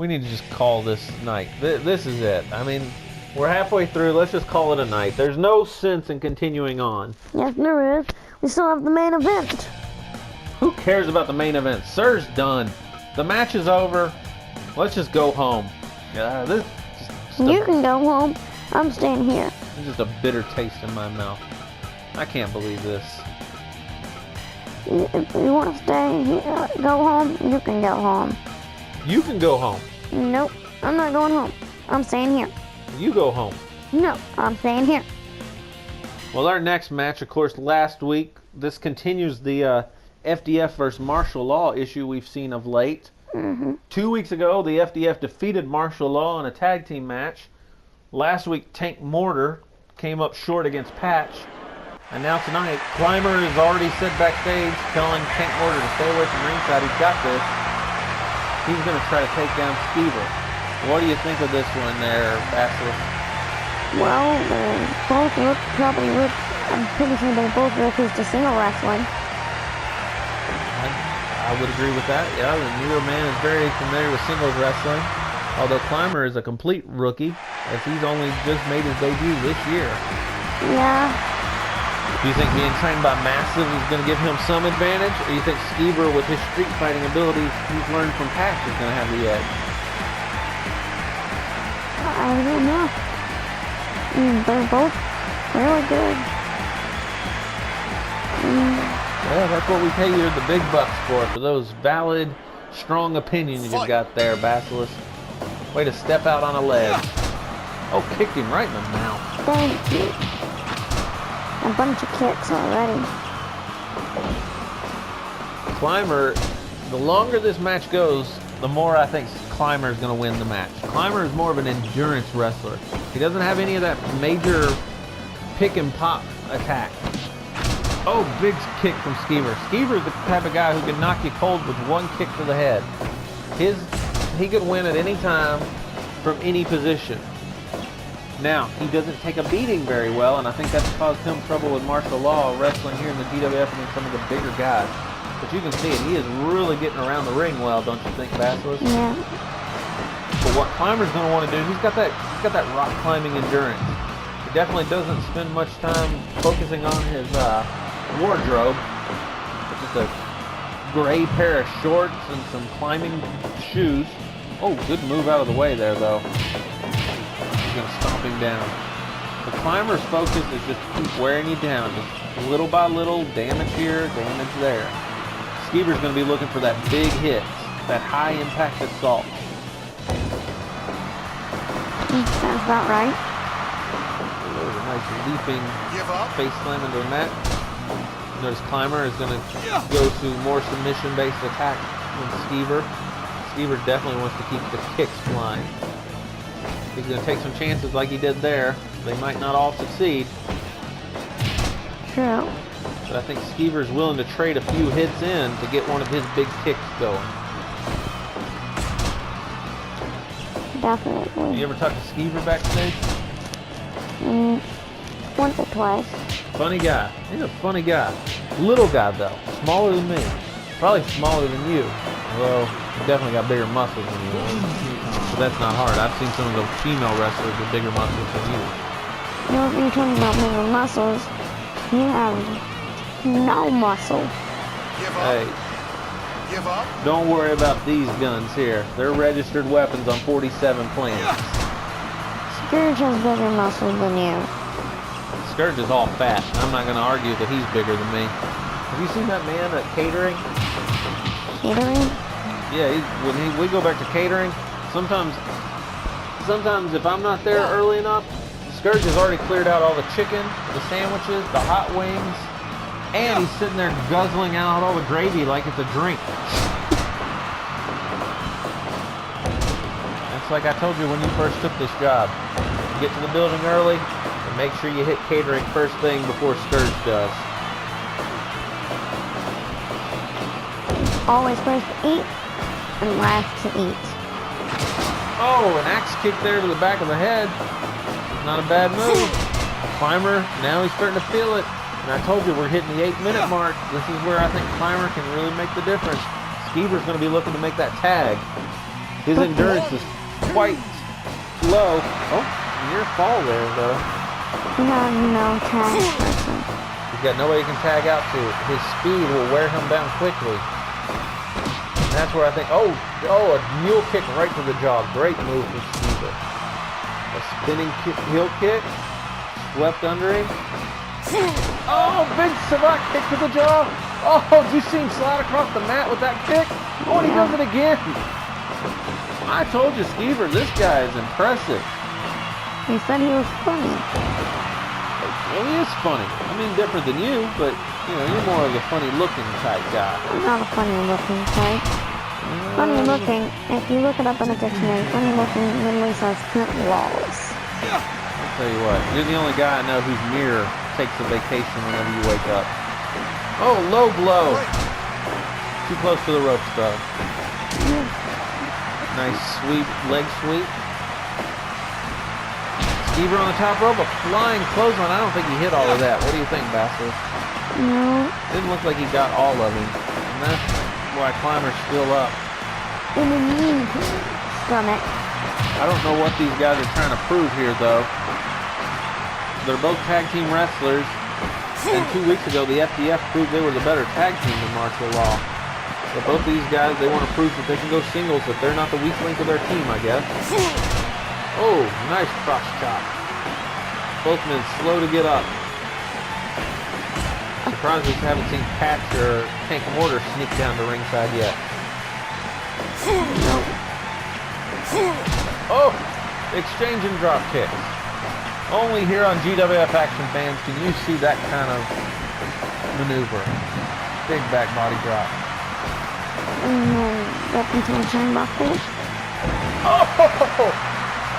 We need to just call this night. This is it. I mean, we're halfway through. Let's just call it a night. There's no sense in continuing on. Yes, there is. We still have the main event. Who cares about the main event? Sir's done. The match is over. Let's just go home. This You can go home. I'm staying here. is just a bitter taste in my mouth. I can't believe this. If you want to stay here, go home, you can go home. You can go home. Nope, I'm not going home. I'm staying here. You go home. No, I'm staying here. Well, our next match, of course, last week, this continues the FDF versus martial law issue we've seen of late. 2 weeks ago, the FDF defeated martial law in a tag team match. Last week, Tank Mortar came up short against Patch. And now tonight, Climber is already sit backstage telling Tank Mortar to stay away from ringside. He's got this. He's going to try to take down Skeever. What do you think of this one there, Basilisk? Well, they both look probably look. I'm pretty sure they both look used to single wrestling. I would agree with that. Yeah, the newer man is very familiar with singles wrestling. Although Climber is a complete rookie, as he's only just made his debut this year. Yeah. Do you think being trained by Massive is going to give him some advantage? Or do you think Skeever, with his street fighting abilities he's learned from Patch, is going to have the edge? I don't know. They're both really good. Well, that's what we pay you the big bucks for those valid, strong opinions you've got there, Basilisk. Way to step out on a ledge. Oh, kicked him right in the mouth. Thank you. A bunch of kicks already. Climber, the longer this match goes, the more I think Climber is going to win the match. Climber is more of an endurance wrestler. He doesn't have any of that major pick and pop attack. Oh, big kick from Skeever. Skeever is the type of guy who can knock you cold with one kick to the head. He could win at any time from any position. Now, he doesn't take a beating very well, and I think that's caused him trouble with martial law wrestling here in the GWF against some of the bigger guys. But you can see it, he is really getting around the ring well, don't you think, Basilisk? Yeah. But what Climber's going to want to do, he's got that rock climbing endurance. He definitely doesn't spend much time focusing on his wardrobe, which is a gray pair of shorts and some climbing shoes. Oh, good move out of the way there, though. He's going to stomp him down. The Climber's focus is just to keep wearing you down, just little by little, damage here, damage there. Skeever's going to be looking for that big hit, that high impact assault. Sounds about right. There's a nice leaping face slam into the mat. Notice Climber is going to go to more submission-based attack than Skeever. Skeever definitely wants to keep the kicks flying. He's going to take some chances like he did there. They might not all succeed. True. But I think Skeever's willing to trade a few hits in to get one of his big kicks going. Definitely. You ever talk to Skeever backstage? Once or twice. Funny guy. He's a funny guy. Little guy, though. Smaller than me. Probably smaller than you. Although, he definitely got bigger muscles than you. But that's not hard. I've seen some of the female wrestlers with bigger muscles than you. You know, if you're talking about bigger muscles, you have no muscle. Hey. Give up? Don't worry about these guns here. They're registered weapons on 47 plants. Scourge has bigger muscles than you. Scourge is all fat. I'm not going to argue that he's bigger than me. Have you seen that man at catering? Catering? Yeah, when we go back to catering, sometimes if I'm not there early enough, Scourge has already cleared out all the chicken, the sandwiches, the hot wings, and he's sitting there guzzling out all the gravy like it's a drink. That's like I told you when you first took this job. Get to the building early and make sure you hit catering first thing before Scourge does. Always first to eat and last to eat. Oh, an axe kick there to the back of the head. Not a bad move. Climber, now he's starting to feel it. And I told you we're hitting the 8-minute mark. This is where I think Climber can really make the difference. Skeever's going to be looking to make that tag. His endurance is quite low. Oh, near fall there, though. He has no tag. He's got nobody he can tag out to. His speed will wear him down quickly. And that's where I think, oh, a mule kick right to the jaw. Great move for Skeever. A spinning heel kick. Swept under him. Oh, big savate kick to the jaw. Oh, did you see him slide across the mat with that kick? Oh, and he does it again. I told you, Skeever, this guy is impressive. He said he was funny. Well, he is funny. I mean, different than you, but, you know, you're more of a funny-looking type guy. I'm not a funny-looking type. Funny-looking, if you look it up in a dictionary, funny-looking literally says Clint Wallace. I'll tell you what, you're the only guy I know whose mirror takes a vacation whenever you wake up. Oh, low blow. Too close to the ropes, though. Nice sweep, leg sweep. Skeever on the top rope, a flying clothesline. I don't think he hit all of that. What do you think, Bassett? No. Didn't look like he got all of him. And that's why Climber's still up. In the knee stomach. I don't know what these guys are trying to prove here, though. They're both tag team wrestlers. And 2 weeks ago, the FDF proved they were the better tag team than martial law. But both these guys, they want to prove that they can go singles, that they're not the weak link of their team, I guess. Oh, nice cross chop. Both men slow to get up. Surprised we haven't seen Patch or Tank Mortar sneak down to ringside yet. Oh, exchanging drop kicks. Only here on GWF Action, fans, can you see that kind of maneuver. Big back body drop. Reputation buckles. Oh!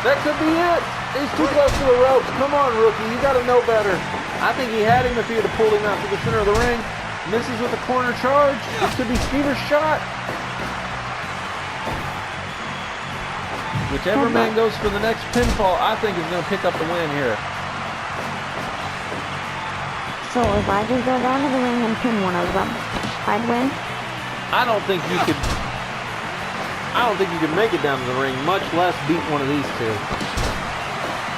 That could be it. He's too close to the ropes. Come on, rookie. You got to know better. I think he had him if he had pulled him out to the center of the ring. Misses with a corner charge. This could be Skeever's shot. Whichever man goes for the next pinfall, I think is going to pick up the win here. So if I just go down to the ring and pin one of them, I'd win? I don't think you could make it down to the ring, much less beat one of these two.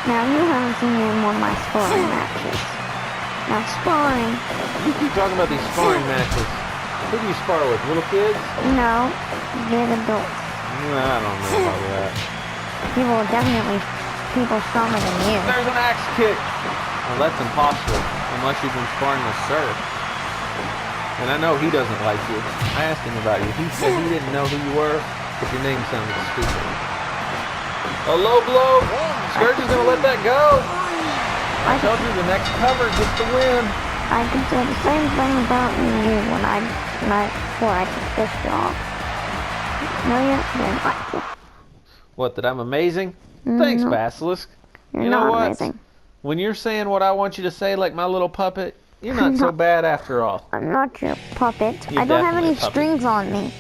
Now, you haven't seen me in one of my sparring matches. Now, sparring... You keep talking about these sparring matches. Who do you spar with, little kids? No, big adults. I don't know about that. People stronger than you. There's an axe kick. Well, that's impossible, unless you've been sparring with Sir. And I know he doesn't like you. I asked him about you. He said he didn't know who you were, but your name sounded stupid. A low blow. Scourge is going to let that go. I told you the next cover gets the win. I can say the same thing about you before I took this job. No, you didn't like you. What, that I'm amazing? Thanks, No. Basilisk. You're You know not what? amazing. When you're saying what I want you to say like my little puppet, you're not so bad after all. I'm not your puppet. You're I don't have definitely any a puppet. strings on me.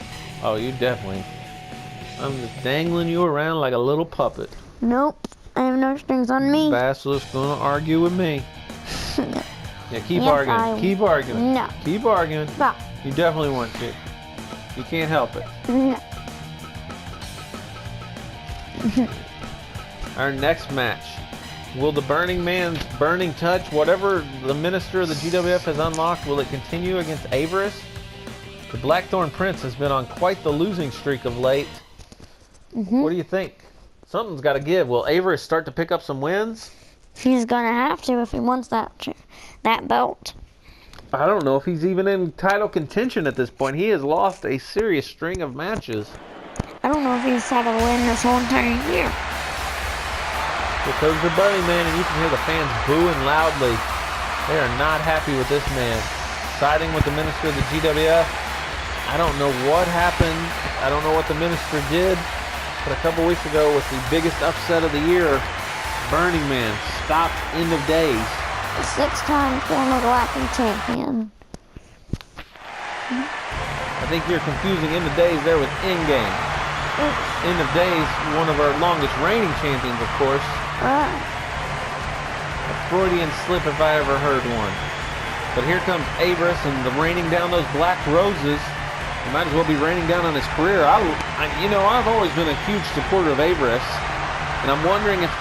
Oh, you definitely. I'm just dangling you around like a little puppet. Nope. I have no strings on me. Basilisk gonna argue with me. Yeah, keep Yes, arguing. Keep arguing. No. Keep arguing. Stop. You definitely want to. You can't help it. No. Our next match. Will the Burning Man's burning touch, whatever the minister of the GWF has unlocked, will it continue against Avarice? The Blackthorn Prince has been on quite the losing streak of late. What do you think? Something's got to give. Will Avarice start to pick up some wins? He's gonna have to if he wants that belt. I don't know if he's even in title contention at this point. He has lost a serious string of matches. I don't know if he's had a win this whole entire year. Because the Burning Man, and you can hear the fans booing loudly. They are not happy with this man. Siding with the minister of the GWF. I don't know what happened. I don't know what the minister did. But a couple weeks ago was the biggest upset of the year. Burning Man stopped End of Days. A 6-time former Galactic champion. I think you're confusing End of Days there with Endgame. End of Days, one of our longest reigning champions, of course. A Freudian slip if I ever heard one. But here comes Avarice and the raining down those black roses. He might as well be raining down on his career. You know, I've always been a huge supporter of Averis, and I'm wondering if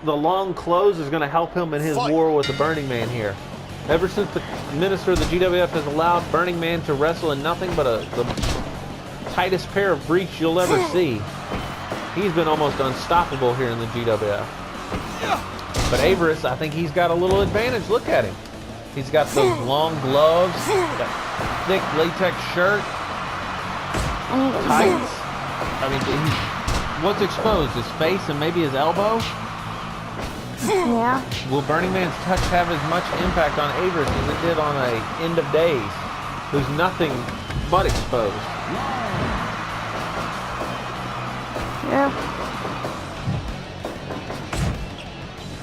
the long close is going to help him in his war with the Burning Man here. Ever since the minister of the GWF has allowed Burning Man to wrestle in nothing but the tightest pair of briefs you'll ever see, he's been almost unstoppable here in the GWF. But Averis, I think he's got a little advantage. Look at him. He's got those long gloves, that thick latex shirt, tights. I mean, what's exposed? His face and maybe his elbow? Yeah. Will Burning Man's touch have as much impact on Averis as it did on a End of Days, who's nothing but exposed? Yeah.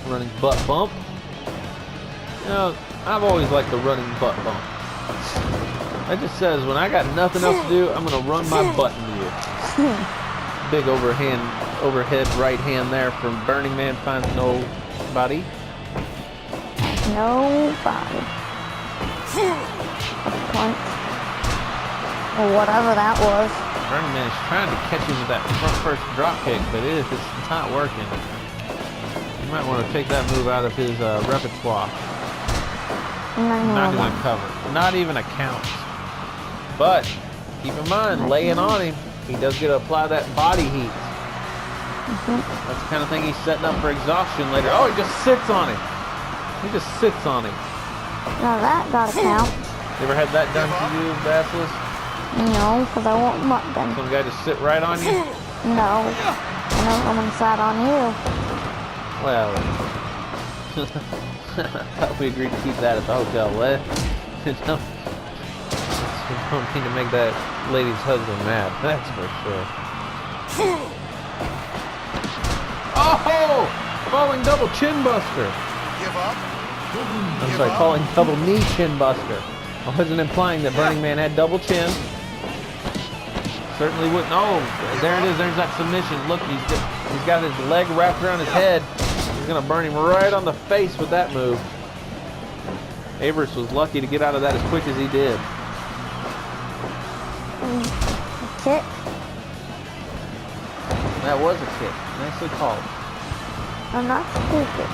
Running butt bump. You know, I've always liked the running butt bump. That just says when I got nothing else to do, I'm gonna run my butt into you. Big overhead right hand there from Burning Man finds nobody. Nobody. Punch. Or whatever that was. Burning Man is trying to catch him with that front first drop kick, but it's not working. You might want to take that move out of his repertoire. Not even a cover. Not even a count. But keep in mind, laying on him, he does get to apply that body heat. That's the kind of thing he's setting up for exhaustion later. Oh, he just sits on him. He just sits on him. Now that got a count. You ever had that done to you, Basilisk? No, because I won't mutt them. Some guy just sit right on you? No. Another woman sat on you. Well, I thought we agreed to keep that at the hotel. You don't mean to make that lady's husband mad, that's for sure. Oh! Falling double chin buster. Give up. I'm sorry, falling double knee chin buster. I wasn't implying that Burning Man had double chin. Certainly wouldn't. Oh, there it is. There's that submission. Look, he's got his leg wrapped around his head. He's gonna burn him right on the face with that move. Averis was lucky to get out of that as quick as he did. Kick. That was a kick. Nicely called. I'm not stupid.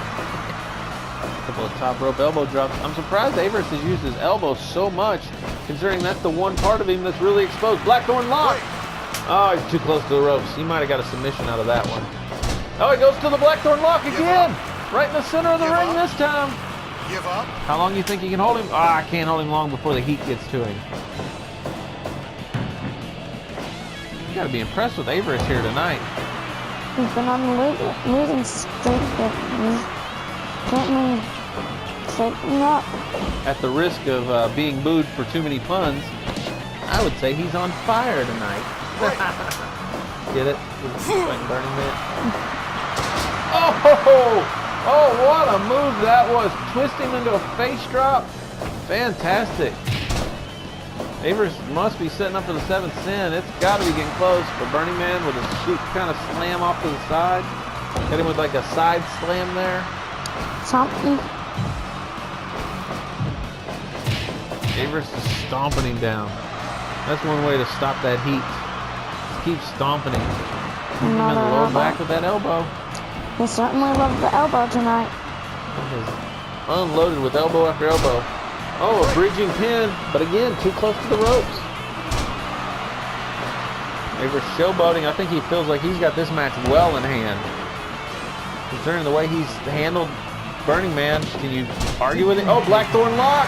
A couple of top rope elbow drops. I'm surprised Averis has used his elbow so much, considering that's the one part of him that's really exposed. Blackthorn lock. Oh, he's too close to the ropes. He might have got a submission out of that one. Oh, he goes to the Blackthorn lock again. Right in the center of the ring this time. Give up. How long do you think you can hold him? Ah, I can't hold him long before the heat gets to him. You got to be impressed with Averis here tonight. He's been on the losing streak, but he can't really shaking up. At the risk of being booed for too many puns, I would say he's on fire tonight. Get it? Like Burning Man. Oh, what a move that was. Twist him into a face drop. Fantastic. Averis must be setting up for the 7th sin. It's got to be getting close. But Burning Man with a shoot kind of slam off to the side. Hit him with like a side slam there. Something. Averis is stomping him down. That's one way to stop that heat. Just keep stomping him. Keep him in the lower back with that elbow. He certainly loved the elbow tonight. Unloaded with elbow after elbow. Oh, a bridging pin, but again, too close to the ropes. Averis showboating. I think he feels like he's got this match well in hand. Considering the way he's handled Burning Man, can you argue with it? Oh, Blackthorn lock.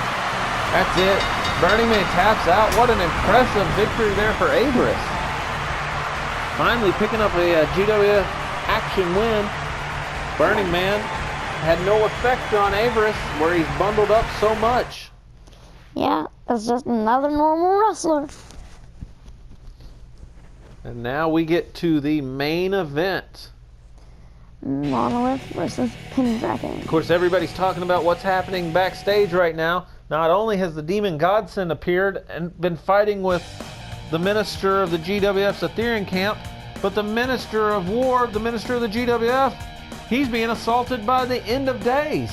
That's it. Burning Man taps out. What an impressive victory there for Averis. Finally picking up a GWF Action win. Burning Man had no effect on Averis, where he's bundled up so much. Yeah, it's just another normal wrestler. And now we get to the main event. Monolith versus Pendragon. Of course, everybody's talking about what's happening backstage right now. Not only has the Demon Godsend appeared and been fighting with the Minister of the GWF's Ethereum camp, but the Minister of War, the Minister of the GWF, he's being assaulted by the End of Days.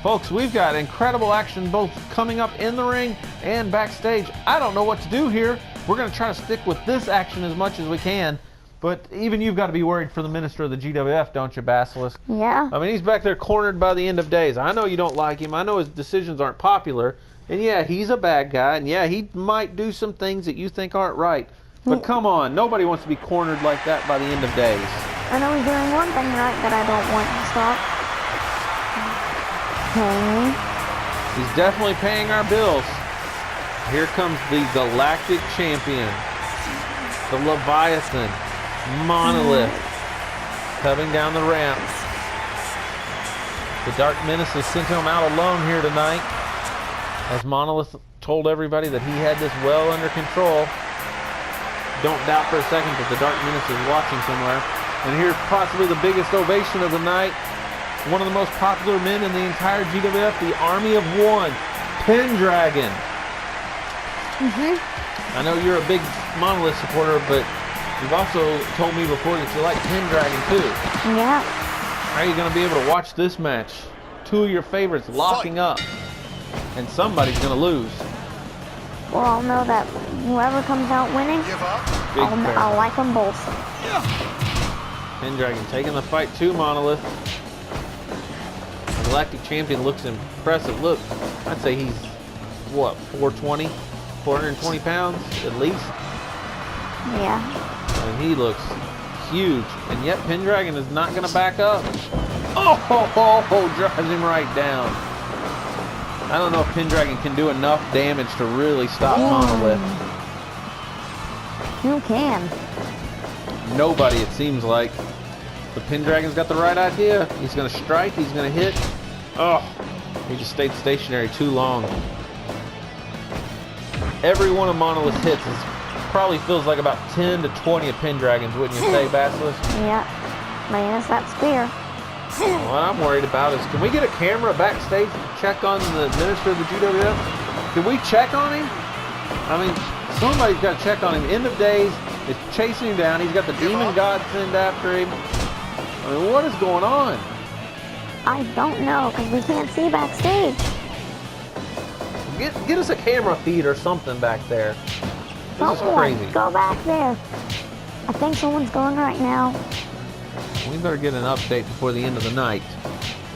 Folks, we've got incredible action both coming up in the ring and backstage. I don't know what to do here. We're going to try to stick with this action as much as we can. But even you've got to be worried for the minister of the GWF, don't you, Basilisk? Yeah. I mean, he's back there cornered by the end of days. I know you don't like him. I know his decisions aren't popular. And yeah, he's a bad guy. And yeah, he might do some things that you think aren't right. But come on, nobody wants to be cornered like that by the end of days. I know he's doing one thing right that I don't want to stop. Okay. He's definitely paying our bills. Here comes the Galactic Champion, the Leviathan, Monolith, coming down the ramp. The Dark Menace has sent him out alone here tonight, as Monolith told everybody that he had this well under control. Don't doubt for a second that the Dark Menace is watching somewhere. And here's possibly the biggest ovation of the night. One of the most popular men in the entire GWF, the Army of One, Pendragon. I know you're a big Monolith supporter, but you've also told me before that you like Pendragon too. Yeah. How are you going to be able to watch this match? Two of your favorites locking up, and somebody's going to lose. Well, I'll know that whoever comes out winning, I'll like them both. Pendragon taking the fight to Monolith. The Galactic Champion looks impressive. Look, I'd say he's, what, 420 pounds at least? Yeah. And he looks huge. And yet Pendragon is not going to back up. Oh, drives him right down. I don't know if Pendragon can do enough damage to really stop Monolith. Who can? Nobody, it seems like. But Pendragon's got the right idea. He's going to strike. He's going to hit. Oh, he just stayed stationary too long. Every one of Monolith's hits probably feels like about 10 to 20 of Pendragon's, wouldn't you say, Basilisk? Yeah. Minus that spear. What I'm worried about is, can we get a camera backstage to check on the minister of the GWF? Can we check on him? I mean, somebody's got to check on him. End of days is chasing him down. He's got the demon god send after him. I mean, what is going on? I don't know, because we can't see backstage. Get us a camera feed or something back there. This is crazy. Go back there. I think someone's going right now. We better get an update before the end of the night.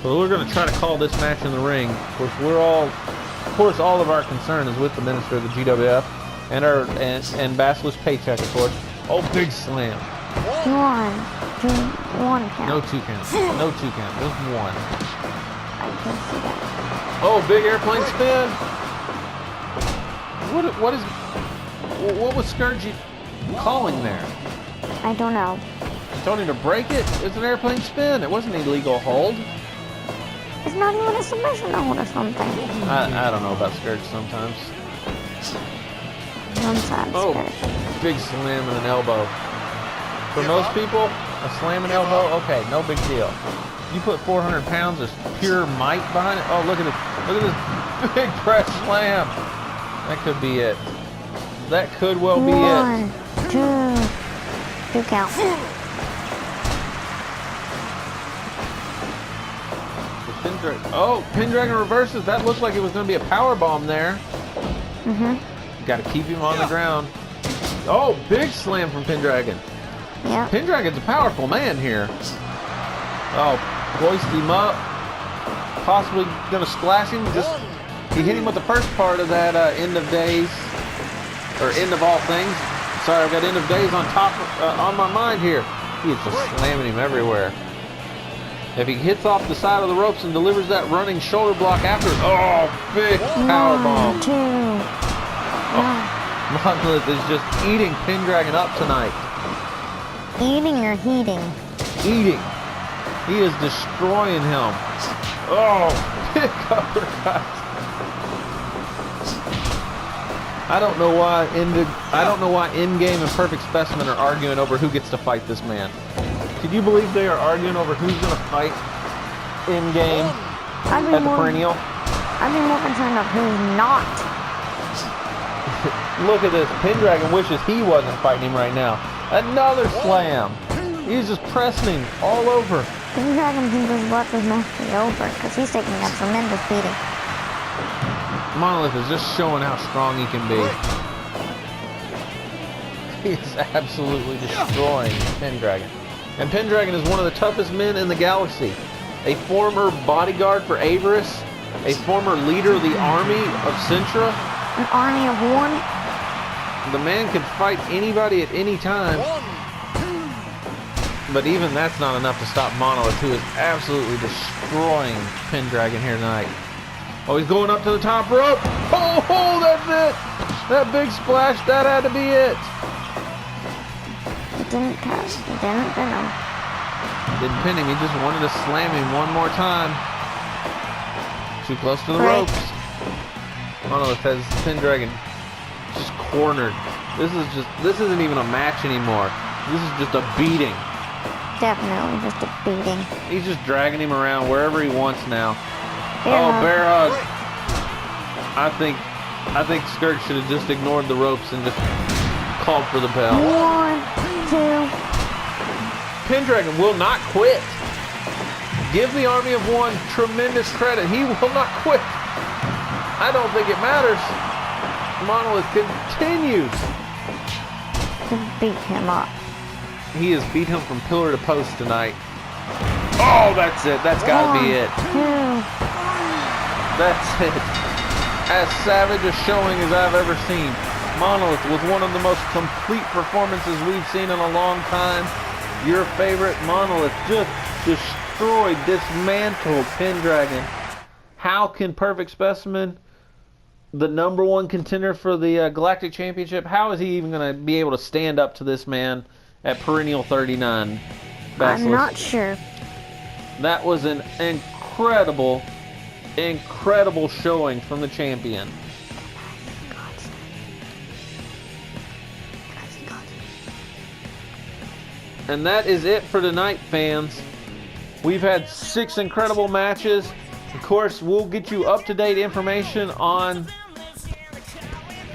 So we're going to try to call this match in the ring. Of course, all of our concern is with the minister of the GWF and Basilisk's paycheck, of course. Oh, big slam. One count. No two count. No two count. Just one. I can see that. Oh, big airplane spin. What was Scourge calling there? I don't know. He told him to break it. It's an airplane spin. It wasn't an illegal hold. It's not even a submission hold or something. I don't know about Scourge sometimes. Sometimes. Oh, Scourge. big slam and an elbow. For most people, a slam and elbow, okay, no big deal. You put 400 pounds of pure might behind it. Oh, look at this! Look at this big press slam. That could be it. That could well be it. 2 count. Pendragon reverses. That looked like it was going to be a power bomb there. Got to keep him on the ground. Oh, big slam from Pendragon. Yeah. Pendragon's a powerful man here. Oh, hoist him up. Possibly going to splash him. He hit him with the first part of that end of days, or end of all things. Sorry, I've got end of days on my mind here. He is just slamming him everywhere. If he hits off the side of the ropes and delivers that running shoulder block after, oh, big power bomb. 1, 2. Monolith is just eating Pendragon up tonight. Eating or heating? Eating. He is destroying him. Oh, big uppercut. I don't know why In-Game and Perfect Specimen are arguing over who gets to fight this man. Could you believe they are arguing over who's going to fight In-Game at the Perennial? I'd be more concerned of who's not. Look at this. Pendragon wishes he wasn't fighting him right now. Another slam. He's just pressing him all over. Pendragon can just let this match be over because he's taking a tremendous beating. Monolith is just showing how strong he can be. He is absolutely destroying Pendragon. And Pendragon is one of the toughest men in the galaxy. A former bodyguard for Avarice, a former leader of the army of Sintra. An army of one. The man can fight anybody at any time. But even that's not enough to stop Monolith, who is absolutely destroying Pendragon here tonight. Oh, he's going up to the top rope. Oh, that's it. That big splash, that had to be it. It didn't catch. It didn't pin him. Didn't pin him. He just wanted to slam him one more time. Too close to the Right. ropes. Monolith has Pendragon just cornered. This isn't even a match anymore. This is just a beating. Definitely just a beating. He's just dragging him around wherever he wants now. Bear Oh, hug. bear hug. I think Skirk should have just ignored the ropes and just called for the bell. 1, 2. Pendragon will not quit. Give the Army of One tremendous credit. He will not quit. I don't think it matters. Monolith continues. To beat him up. He has beat him from pillar to post tonight. Oh, that's it. That's got to be it. 2. That's it. As savage a showing as I've ever seen. Monolith with one of the most complete performances we've seen in a long time. Your favorite Monolith just destroyed, dismantled Pendragon. How can Perfect Specimen, the #1 contender for the Galactic Championship, how is he even going to be able to stand up to this man at Perennial 39? I'm Basilis? not sure. That was an incredible showing from the champion. And that is it for tonight, fans. We've had 6 incredible matches. Of course, we'll get you up-to-date information on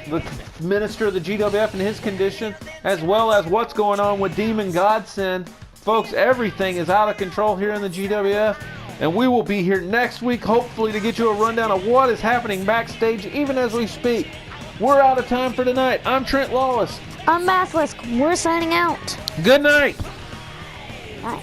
the minister of the GWF and his condition, as well as what's going on with Demon Godsend. Folks, everything is out of control here in the GWF, and we will be here next week, hopefully, to get you a rundown of what is happening backstage, even as we speak. We're out of time for tonight. I'm Trent Lawless. I'm Basilisk. We're signing out. Good night. Bye.